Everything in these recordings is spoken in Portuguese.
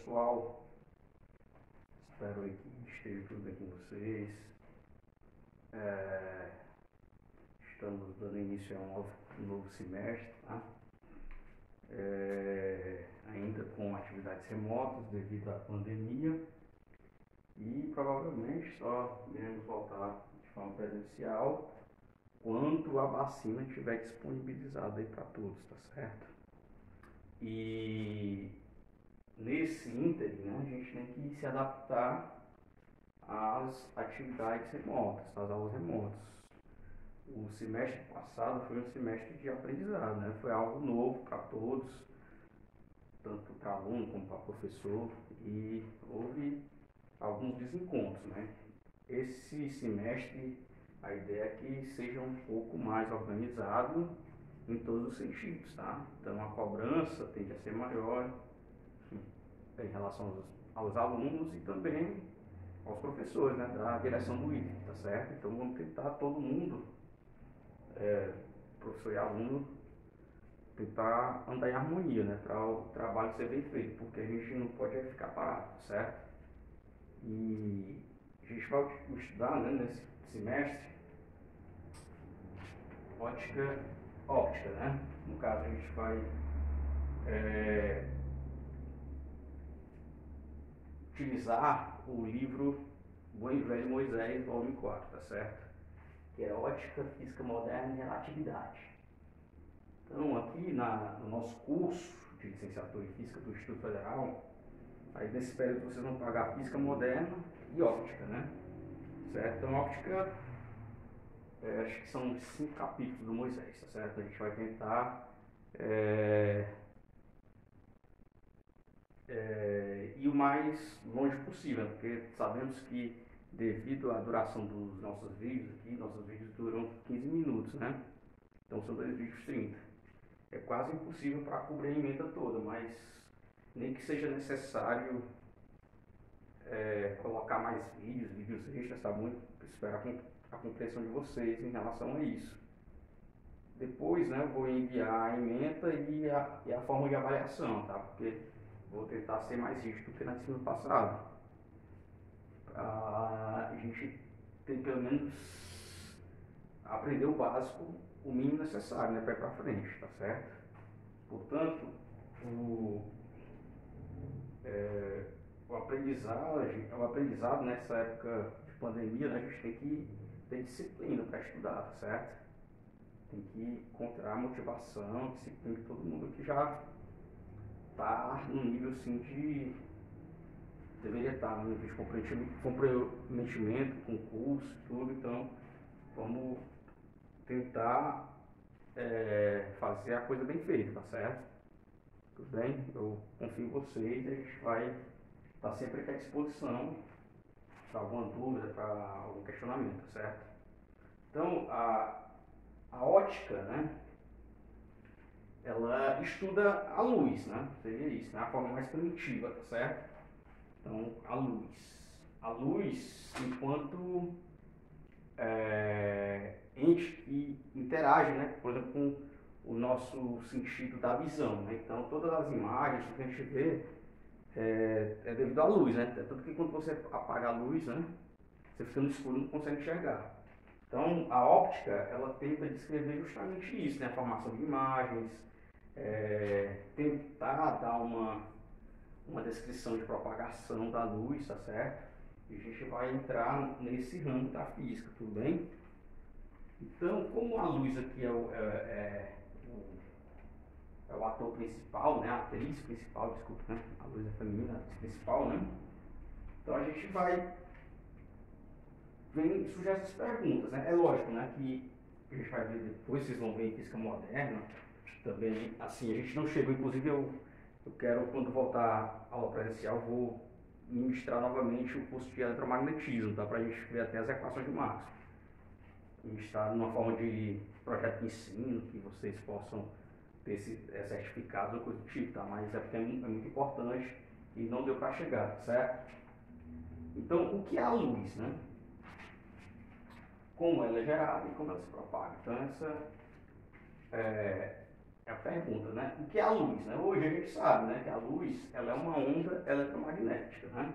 pessoal, espero aí que esteja tudo bem com vocês. É, Estamos dando início a um novo semestre, tá? Ainda com atividades remotas devido à pandemia e provavelmente só iremos voltar de forma presencial quando a vacina estiver disponibilizada aí para todos, tá certo? E nesse ínterim, né, a gente tem que se adaptar às atividades remotas, às aulas remotas. O semestre passado foi um semestre de aprendizado, né? Foi algo novo para todos, tanto para aluno como para professor, e houve alguns desencontros, né? Esse semestre, a ideia é que seja um pouco mais organizado em todos os sentidos, tá? Então a cobrança tende a ser maior em relação aos alunos e também aos professores, né, da direção do IFE, tá certo? Então vamos tentar todo mundo, professor e aluno, tentar andar em harmonia, né, para o trabalho ser bem feito, porque a gente não pode ficar parado, tá certo? E a gente vai estudar, né, nesse semestre óptica, né? No caso a gente vai utilizar o livro Bom e Velho Moisés, volume 4, tá certo? Que é Ótica, Física Moderna e Relatividade. Então, aqui no nosso curso de licenciatura em Física do Instituto Federal, aí nesse período vocês vão pagar Física Moderna e Óptica, né? Certo? Então, Óptica, acho que são 5 capítulos do Moisés, tá certo? A gente vai tentar ir o mais longe possível, porque sabemos que devido à duração dos nossos vídeos aqui, nossos vídeos duram 15 minutos, né? Então são 2 vídeos 30. É quase impossível para cobrir a emenda toda, mas nem que seja necessário colocar mais vídeos extras, tá? Muito espero a compreensão de vocês em relação a isso. Depois, né, eu vou enviar a ementa e a forma de avaliação, tá? Porque vou tentar ser mais rígido do que na disciplina passada. A gente tem pelo menos aprender o básico, o mínimo necessário, né, para ir para frente, tá certo? Portanto, o aprendizado nessa época de pandemia, né, a gente tem que ter disciplina para estudar, tá certo? Tem que encontrar motivação, disciplina de todo mundo que já está no nível assim deveria estar no nível de comprometimento com o curso e tudo, então vamos tentar fazer a coisa bem feita, tá certo? Tudo bem? Eu confio em vocês e a gente vai estar sempre aqui à disposição para alguma dúvida, para algum questionamento, tá certo? Então, a ótica, né, ela estuda a luz, né? Seria isso, né? A forma mais primitiva, tá certo? Então, a luz. A luz enquanto ente que interage, né? Por exemplo, com o nosso sentido da visão, né? Então, todas as imagens que a gente vê é devido à luz, né? Tanto que quando você apaga a luz, né, você fica no escuro e não consegue enxergar. Então, a óptica, ela tenta descrever justamente isso, né? A formação de imagens, tentar dar uma descrição de propagação da luz, tá certo? E a gente vai entrar nesse ramo da física, tudo bem? Então, como a luz aqui é o ator principal, né? A atriz principal, desculpa, né? A luz é feminina, a atriz principal, né? Então a gente vem surgir essas perguntas, né? É lógico, né, que a gente vai ver depois, vocês vão ver em física moderna, também, assim, a gente não chegou, inclusive eu quero, quando voltar à aula presencial, vou ministrar novamente o curso de eletromagnetismo, tá? Pra gente ver até as equações de Maxwell. Ministrar numa forma de projeto de ensino, que vocês possam ter esse certificado ou coisa do tipo, tá? Mas é porque é muito importante e não deu para chegar, certo? Então, o que é a luz, né? Como ela é gerada e como ela se propaga. Então, essa é é a pergunta, né? O que é a luz, né? Hoje a gente sabe, né, que a luz, ela é uma onda eletromagnética, né?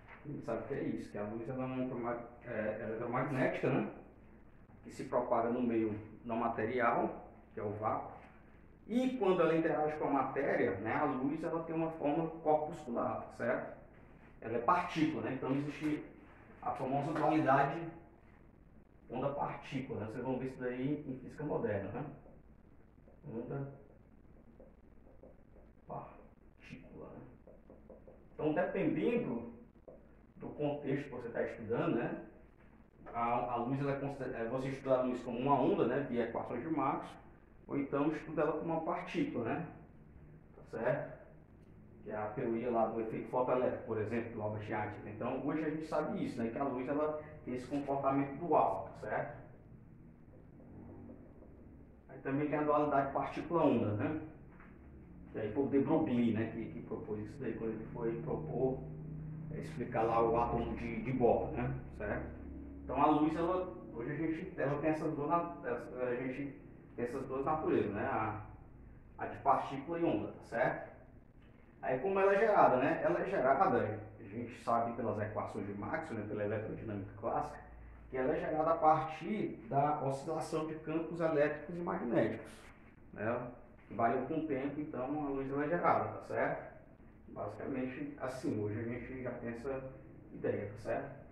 A gente sabe que é isso, que a luz ela é uma onda eletromagnética, né? Que se propaga no meio não material, que é o vácuo. E quando ela interage com a matéria, né, a luz ela tem uma forma corpuscular, certo? Ela é partícula, né? Então existe a famosa dualidade onda-partícula, né? Vocês vão ver isso daí em física moderna, né? Onda partícula, né? Então, dependendo do contexto que você está estudando, né? A luz, você estuda a luz como uma onda, né? Via equações de Maxwell, ou então estuda ela como uma partícula, né? Tá certo? Que é a teoria lá do efeito fotoelétrico, por exemplo, do Albert Einstein. Então, hoje a gente sabe isso, né? Que a luz ela tem esse comportamento dual, tá certo? Aí também tem a dualidade partícula-onda, né? E aí foi o de Broglie, né? Que propôs isso daí quando ele foi propor explicar lá o átomo de Bohr, né? Certo? Então a luz, hoje ela tem a gente tem essas duas naturezas, né? A de partícula e onda, tá certo? Aí como ela é gerada, né? Ela é gerada, a gente sabe pelas equações de Maxwell, né? Pela eletrodinâmica clássica, que ela é gerada a partir da oscilação de campos elétricos e magnéticos, né? Que variam com o tempo, então a luz ela é gerada, tá certo? Basicamente assim, hoje a gente já tem essa ideia, tá certo?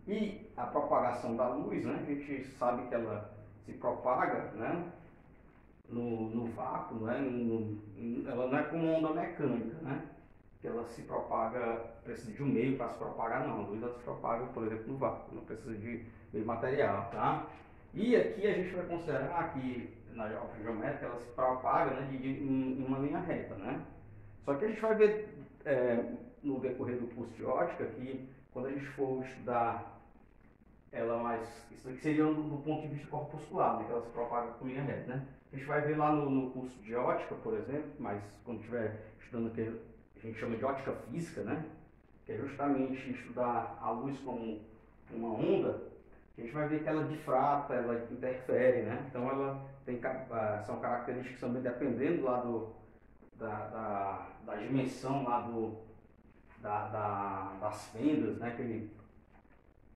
E a propagação da luz, né? A gente sabe que ela se propaga, né? No vácuo, né? Ela não é como uma onda mecânica, né? Que ela se propaga, precisa de um meio para se propagar, não. A luz ela se propaga, por exemplo, no vácuo, não precisa de meio material, tá? E aqui a gente vai considerar que na geométrica ela se propaga, né, em uma linha reta, né? Só que a gente vai ver no decorrer do curso de ótica que quando a gente for estudar ela mais, isso aqui seria do ponto de vista corpuscular, né, que ela se propaga por linha reta, né? A gente vai ver lá no curso de ótica, por exemplo, mas quando estiver estudando o que a gente chama de ótica física, né? Que é justamente estudar a luz como uma onda, a gente vai ver que ela difrata, ela interfere, né? Então ela tem, são características também dependendo lá da dimensão lá das fendas, né? Aquele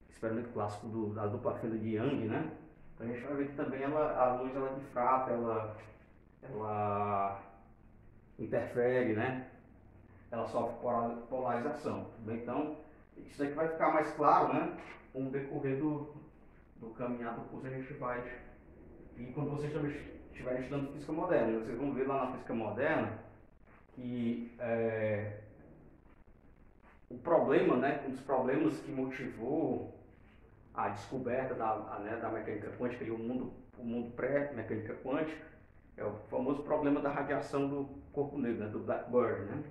experimento clássico da dupla fenda de Young, né? Então a gente vai ver que também a luz ela difrata, ela interfere, né? Ela sofre polarização. Tudo bem? Então, isso daqui vai ficar mais claro, né? Com o decorrer do caminhar do curso a gente vai. E quando vocês também estiverem estudando física moderna, vocês vão ver lá na física moderna que o problema, né? Um dos problemas que motivou a descoberta da mecânica quântica e o mundo pré-mecânica quântica é o famoso problema da radiação do corpo negro, né? Do Blackbird, né?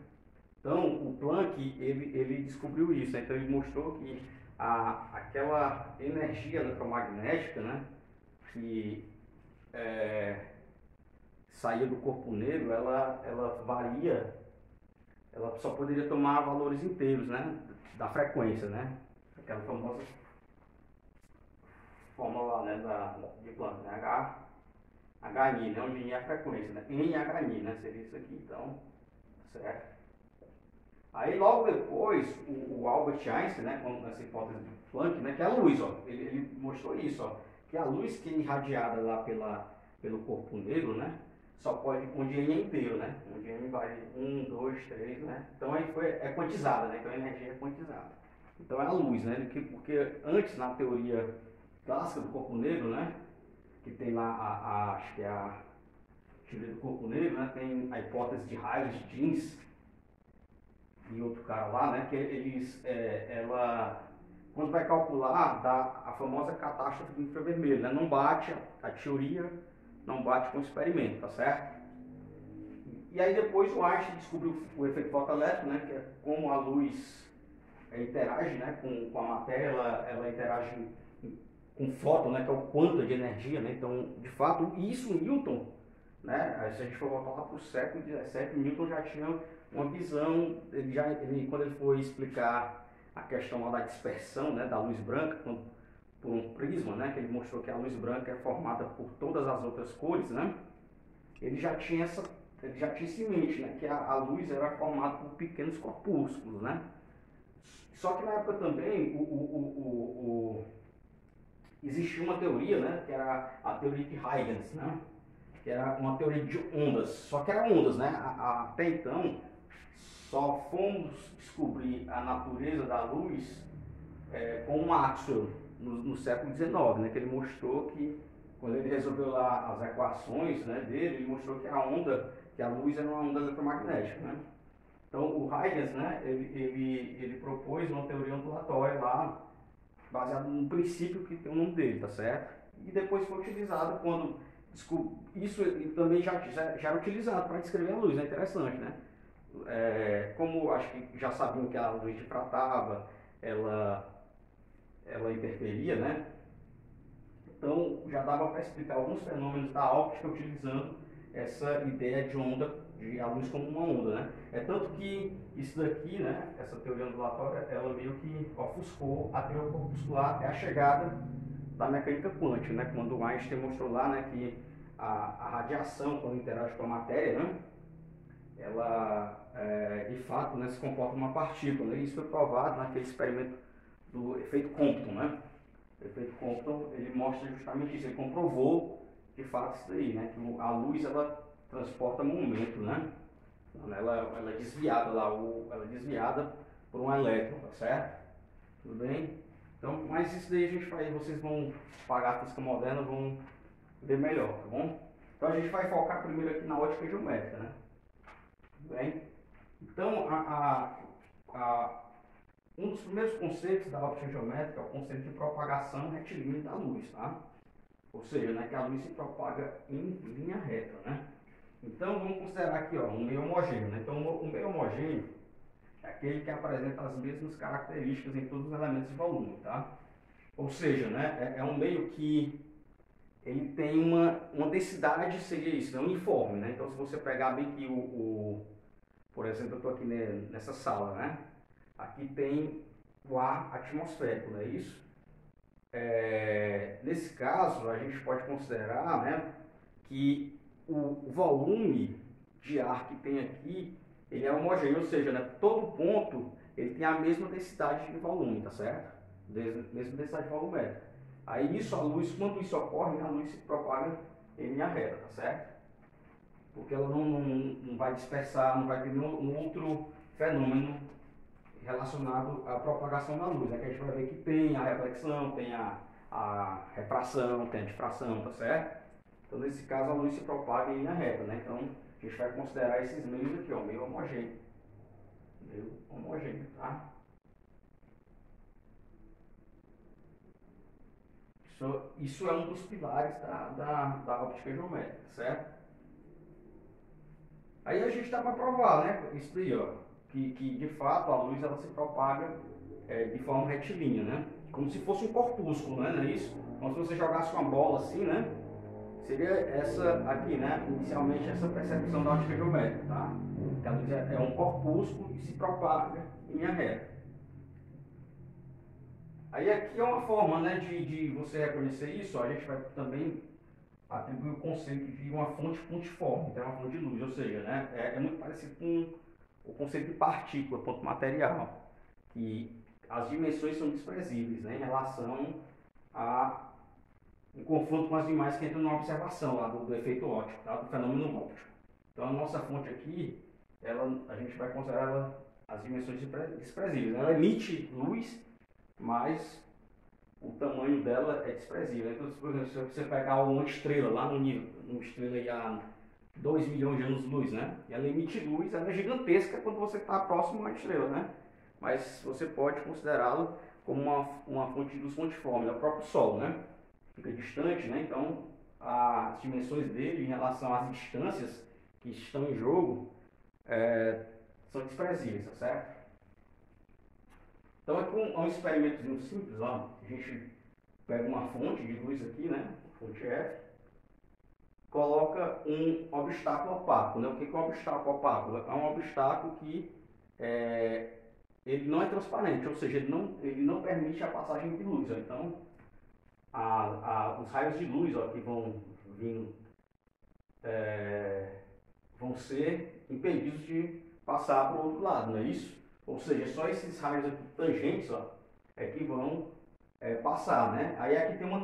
Então, o Planck, ele descobriu isso, né? Então ele mostrou que aquela energia eletromagnética, né, que saía do corpo negro, ela varia, ela só poderia tomar valores inteiros, né, da frequência, né? Aquela famosa fórmula, né, de Planck, né? HNI, né, onde N é a frequência, né? NHNI, né? Seria isso aqui, então, certo? Aí logo depois, o Albert Einstein, né, com essa hipótese de Planck, né, que é a luz, ó, ele mostrou isso, ó, que a luz que é irradiada lá pelo corpo negro, né, só pode, onde N é inteiro, né, onde N vai 1, 2, 3, né, então aí é quantizada, né, então a energia é quantizada. Então é a luz, né, porque antes na teoria clássica do corpo negro, né, que tem lá acho que é a teoria do corpo negro, né, tem a hipótese de raios de Jeans, e outro cara lá, né, que ela, quando vai calcular, dá a famosa catástrofe do infravermelho, né, não bate, a teoria não bate com o experimento, tá certo? E aí depois o Einstein descobriu o efeito fotoelétrico, né, que é como a luz interage, né, com a matéria, ela interage com fóton, né, que é o quanto de energia, né, então, de fato, isso Newton, né, se a gente for voltar lá para o século XVII, Newton já tinha uma visão, quando ele foi explicar a questão lá da dispersão, né, da luz branca por um prisma, né, que ele mostrou que a luz branca é formada por todas as outras cores, né, ele já tinha isso em mente, né? Que a luz era formada por pequenos corpúsculos, né? Só que na época também existia uma teoria, né? Que era a teoria de Huygens, né? Que era uma teoria de ondas. Só que era ondas, né? Até então, só fomos descobrir a natureza da luz com o Maxwell no século XIX, né? Que ele mostrou que quando ele resolveu lá as equações, né, dele, ele mostrou que a onda, que a luz era uma onda eletromagnética, né? Então o Huygens, né, ele propôs uma teoria ondulatória lá, baseada num princípio que tem o nome dele, tá certo? E depois foi utilizado quando isso também já era utilizado para descrever a luz, né? Interessante, né? Como acho que já sabiam que a luz difratava, ela, ela interferia, né? Então já dava para explicar alguns fenômenos da óptica utilizando essa ideia de onda, de a luz como uma onda, né? É tanto que isso daqui, né, essa teoria ondulatória, ela meio que ofuscou a teoria corpuscular até a chegada da mecânica quântica, né? Quando Einstein mostrou lá, né, que a radiação, quando interage com a matéria, né, ela de fato, né, se comporta como uma partícula, né? Isso foi provado naquele experimento do efeito Compton, né? O efeito Compton, ele mostra justamente isso, ele comprovou de fato isso daí, né? Que a luz, ela transporta momento, né? Ela é desviada lá, ela é desviada por um elétron, tá certo? Tudo bem? Então, mas isso daí a gente vai, vocês vão pagar a física moderna, vão ver melhor, tá bom? Então a gente vai focar primeiro aqui na ótica geométrica, né? Tudo bem? Então, um dos primeiros conceitos da óptica geométrica é o conceito de propagação retilínea da luz, tá? Ou seja, né, que a luz se propaga em linha reta, né? Então vamos considerar aqui, ó, um meio homogêneo, né? Então o meio homogêneo é aquele que apresenta as mesmas características em todos os elementos de volume, tá? Ou seja, né, é um meio que ele tem uma densidade, seria isso, né, uniforme, né? Então se você pegar bem que por exemplo, eu estou aqui nessa sala, né? Aqui tem o ar atmosférico, não é isso? Nesse caso, a gente pode considerar, né, que o volume de ar que tem aqui, ele é homogêneo, ou seja, né, todo ponto ele tem a mesma densidade de volume, tá certo? Mesma densidade volumétrica. Aí isso, a luz, quando isso ocorre, a luz se propaga em linha reta, tá certo? Porque ela não vai dispersar, não vai ter nenhum outro fenômeno relacionado à propagação da luz, né? Que a gente vai ver que tem a reflexão, tem a refração, tem a difração, tá certo? Então, nesse caso, a luz se propaga em linha reta, né? Então, a gente vai considerar esses meios aqui, ó, meio homogêneo. Meio homogêneo, tá? Isso é um dos pilares da óptica geométrica, certo? Aí a gente está para provar, né? Isso daí, ó. Que de fato a luz ela se propaga de forma retilínea, né? Como se fosse um corpúsculo, né? Não é isso? Como se você jogasse uma bola assim, né? Seria essa aqui, né? Inicialmente essa percepção da ótica geométrica, tá? Que a luz é um corpúsculo e se propaga em linha reta. Aí aqui é uma forma, né, de você reconhecer isso, ó, a gente vai também atribuir o conceito de uma fonte pontiforme, então é uma fonte de luz, ou seja, né, é muito parecido com o conceito de partícula, ponto material, que as dimensões são desprezíveis, né, em relação a em confronto com as demais que entram na observação lá do efeito óptico, tá, do fenômeno óptico. Então a nossa fonte aqui, a gente vai considerar ela, as dimensões desprezíveis, né? Ela emite luz, mas o tamanho dela é desprezível. Então, por exemplo, se você pegar uma estrela lá no nível, uma estrela aí a 2 milhões de anos-luz, né? E ela emite luz, ela é gigantesca quando você está próximo a uma estrela, né? Mas você pode considerá-la como uma fonte de luz pontiforme, é o próprio Sol, né? Fica distante, né? Então, as dimensões dele em relação às distâncias que estão em jogo são desprezíveis, tá certo? Então, é um experimentozinho simples, ó. A gente pega uma fonte de luz aqui, né? Fonte F, coloca um obstáculo opaco, né? O que é um obstáculo opaco? É um obstáculo que ele não é transparente, ou seja, ele não permite a passagem de luz. Ó. Então, os raios de luz ó, que vão vindo ser impedidos de passar para o outro lado, não é isso? Ou seja, só esses raios aqui tangentes, ó, é que vão passar, né? Aí aqui tem uma